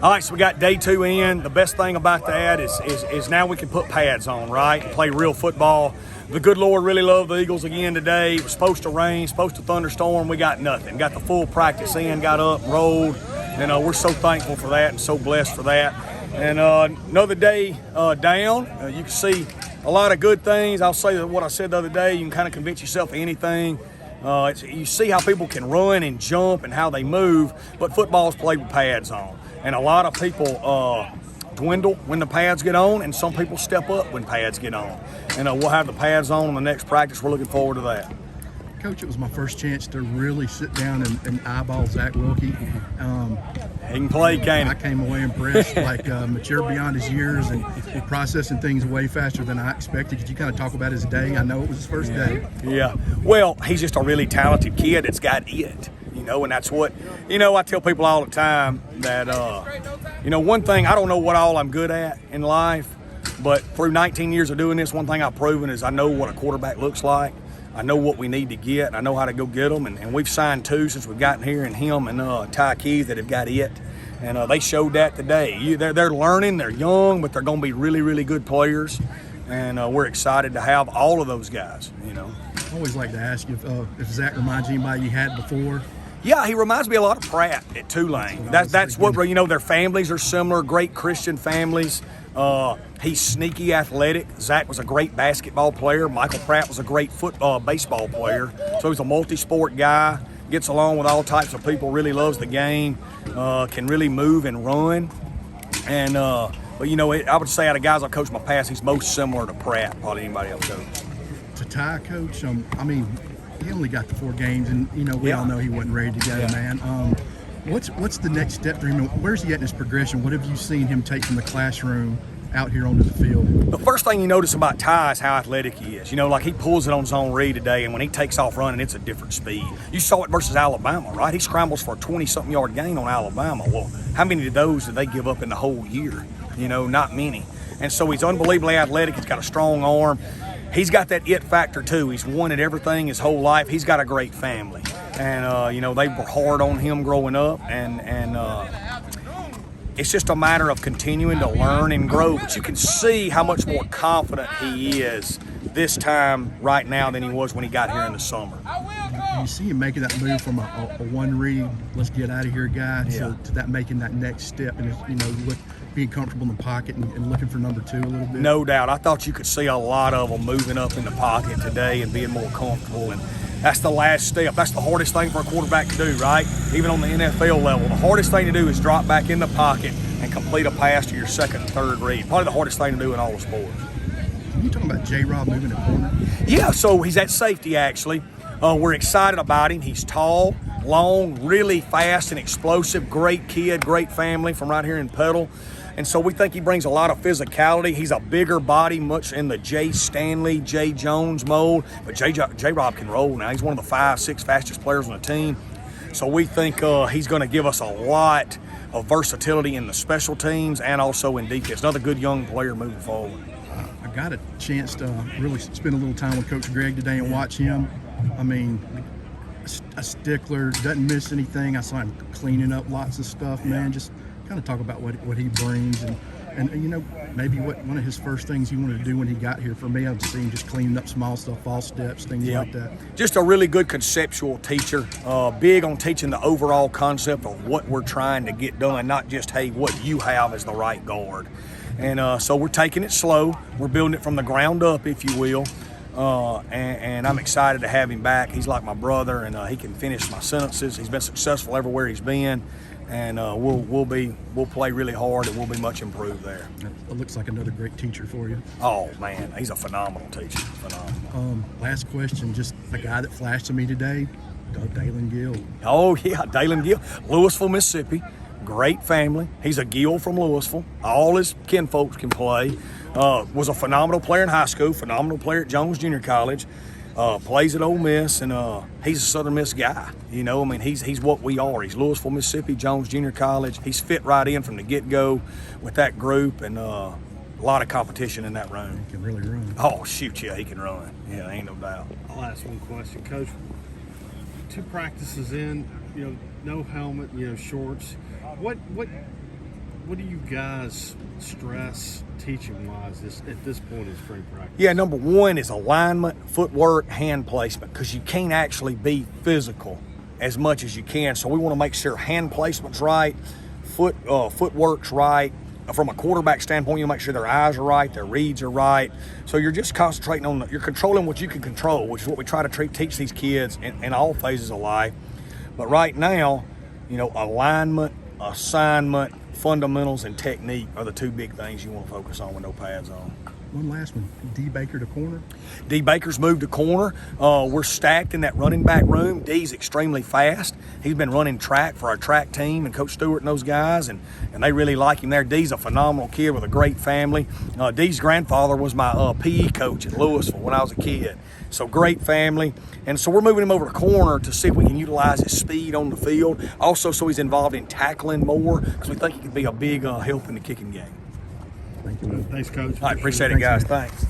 All right, so we got day 2 in. The best thing about that is now we can put pads on, right, and play real football. The good Lord really loved the Eagles again today. It was supposed to rain, supposed to thunderstorm. We got nothing. Got the full practice in, got up, rolled. And we're so thankful for that and so blessed for that. And another day down. You can see a lot of good things. I'll say that what I said the other day, you can kind of convince yourself of anything. You see how people can run and jump and how they move, but football's played with pads on. And a lot of people dwindle when the pads get on, and some people step up when pads get on. And we'll have the pads on in the next practice. We're looking forward to that. Coach, it was my first chance to really sit down and eyeball Zach Wilkie. He can play, can't he? I came away impressed, mature beyond his years and processing things way faster than I expected. Could you kind of talk about his day? I know it was his first day. Yeah. Well, he's just a really talented kid that's got it. And that's what, I tell people all the time that, one thing, I don't know what all I'm good at in life, but through 19 years of doing this, one thing I've proven is I know what a quarterback looks like. I know what we need to get, and I know how to go get them. And we've signed 2 since we've gotten here, and him and Ty Keys that have got it. And they showed that today. They're learning, they're young, but they're going to be really, really good players. And we're excited to have all of those guys, I always like to ask you if Zach reminds you anybody you had before. Yeah, he reminds me a lot of Pratt at Tulane. That's what, their families are similar, great Christian families. He's sneaky athletic. Zach was a great basketball player. Michael Pratt was a great baseball player. So he's a multi-sport guy, gets along with all types of people, really loves the game, can really move and run. And, I would say out of guys I've coached in my past, he's most similar to Pratt, probably anybody else coached. To Ty, Coach, he only got the 4 games, and we all know he wasn't ready to go, man. What's the next step for him? Where's he at in his progression? What have you seen him take from the classroom out here onto the field? The first thing you notice about Ty is how athletic he is. He pulls it on zone read today, and when he takes off running, it's a different speed. You saw it versus Alabama, right? He scrambles for a 20-something yard gain on Alabama. Well, how many of those did they give up in the whole year? Not many. And so he's unbelievably athletic. He's got a strong arm. He's got that it factor too. He's wanted everything his whole life. He's got a great family, and they were hard on him growing up, and it's just a matter of continuing to learn and grow. But you can see how much more confident he is this time right now than he was when he got here in the summer. You see him making that move from a one read, let's get out of here, guy, to that making that next step, and being comfortable in the pocket and looking for number 2 a little bit. No doubt. I thought you could see a lot of them moving up in the pocket today and being more comfortable. And that's the last step. That's the hardest thing for a quarterback to do, right? Even on the NFL level. The hardest thing to do is drop back in the pocket and complete a pass to your second and third read. Probably the hardest thing to do in all the sports. You talking about J-Rob moving the corner? Yeah, so he's at safety, actually. We're excited about him. He's tall, long, really fast and explosive. Great kid, great family from right here in Petal. And so we think he brings a lot of physicality. He's a bigger body, much in the Jay Stanley, Jay Jones mold. But J-Rob can roll now. He's one of the 5-6 fastest players on the team. So we think he's going to give us a lot of versatility in the special teams and also in defense. Another good young player moving forward. I got a chance to really spend a little time with Coach Greg today and watch him. A stickler, doesn't miss anything. I saw him cleaning up lots of stuff, man. Just kind of talk about what he brings and maybe what one of his first things he wanted to do when he got here. For me, I've seen him just cleaning up small stuff, false steps, things like that. Just a really good conceptual teacher, big on teaching the overall concept of what we're trying to get done, not just, hey, what you have as the right guard. And so we're taking it slow. We're building it from the ground up, if you will. And I'm excited to have him back. He's like my brother, and he can finish my sentences. He's been successful everywhere he's been. And we'll play really hard, and we'll be much improved there. It looks like another great teacher for you. Oh man, he's a phenomenal teacher. Phenomenal. Last question, just a guy that flashed to me today, Dalen Gill. Oh yeah, Dalen Gill, Louisville, Mississippi. Great family. He's a Gill from Louisville. All his kinfolks can play. Was a phenomenal player in high school. Phenomenal player at Jones Junior College. Plays at Ole Miss, and he's a Southern Miss guy. He's what we are. He's Louisville, Mississippi, Jones Junior College. He's fit right in from the get-go with that group, and a lot of competition in that room. He can really run. Oh, shoot, yeah, he can run. Yeah, ain't no doubt. I'll ask one question, Coach. 2 practices in, no helmet, shorts. What what do you guys stress teaching wise at this point in spring practice? Yeah, number one is alignment, footwork, hand placement, because you can't actually be physical as much as you can. So we want to make sure hand placement's right, footwork's right. From a quarterback standpoint, you make sure their eyes are right, their reads are right. So you're just concentrating on you're controlling what you can control, which is what we try to teach these kids in all phases of life. But right now, alignment, assignment, fundamentals, and technique are the two big things you want to focus on with no pads on. One last one. D. Baker to corner. D. Baker's moved to corner. We're stacked in that running back room. D's extremely fast. He's been running track for our track team and Coach Stewart and those guys, and they really like him there. D's a phenomenal kid with a great family. D's grandfather was my PE coach at Louisville when I was a kid. So great family. And so we're moving him over to corner to see if we can utilize his speed on the field. Also, so he's involved in tackling more, because we think he could be a big help in the kicking game. Thank you. Thanks, Coach. All right, appreciate it, guys. Thanks.